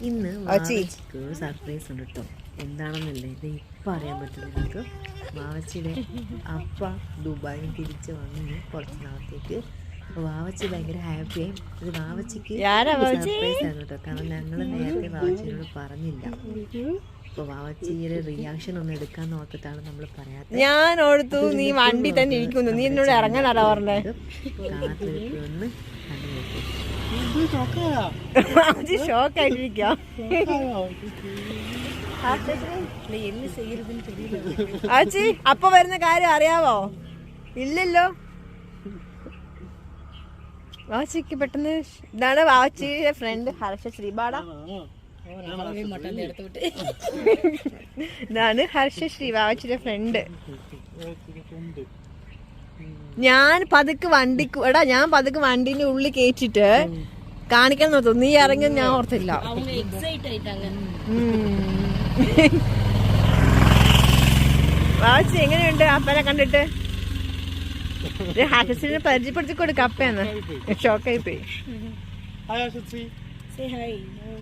ഇന്ന് വാവച്ചിക്ക് ഒരു സർപ്രൈസ് ഉണ്ട് കേട്ടോ. എന്താണെന്നല്ലേ ഇത് ഇപ്പം അറിയാൻ പറ്റും നിങ്ങൾക്ക്. വാവച്ചിയുടെ അപ്പ ദുബായിൽ തിരിച്ച് വന്നു കുറച്ച് നാളത്തേക്ക്. അപ്പോൾ വാവച്ചി ഭയങ്കര ഹാപ്പിയായി. ഇത് വാവച്ചിക്ക് സർപ്രൈസ് ആണ് കേട്ടോ. കാരണം ഞങ്ങൾ നേരത്തെ വാവച്ചിനോട് പറഞ്ഞില്ല. അപ്പോൾ വാവച്ചിയുടെ റിയാക്ഷൻ ഒന്ന് എടുക്കാൻ നോക്കിയിട്ടാണ് നമ്മൾ പറയാത്തത്. ഞാൻ ഓർത്തു നീ വണ്ടി തന്നെ ഇരിക്കുന്നു, നീ എന്നോട് ഇറങ്ങാനാ പറഞ്ഞേ. കാത്തിരിപ്പൊന്ന് കണ്ടു നോക്കൂ. ഷോക്കായിട്ടിരിക്കാം. ആച്ചി അപ്പൊ വരുന്ന കാര്യം അറിയാവോ? ഇല്ലല്ലോ. വാച്ചിക്ക് പെട്ടെന്ന് ഇതാണ് വാച്ചിയുടെ ഫ്രണ്ട് ഹർഷ ശ്രീബാട. ഇതാണ് ഹർഷ ശ്രീ വാച്ചിയുടെ ഫ്രണ്ട്. ഞാൻ പതുക്കെ വണ്ടിന്റെ ഉള്ളിൽ കേറ്റിട്ട് കാണിക്കാൻ നോർത്തു. നീ ഇറങ്ങി ഞാൻ ഓർത്തില്ല. വാച്ചി എങ്ങനെയുണ്ട് അപ്പനെ കണ്ടിട്ട്? ഹാഷിനെ പരിചയപ്പെടുത്തി കൊടുക്ക. അപ്പയെന്ന് ഷോക്കായി പോയി.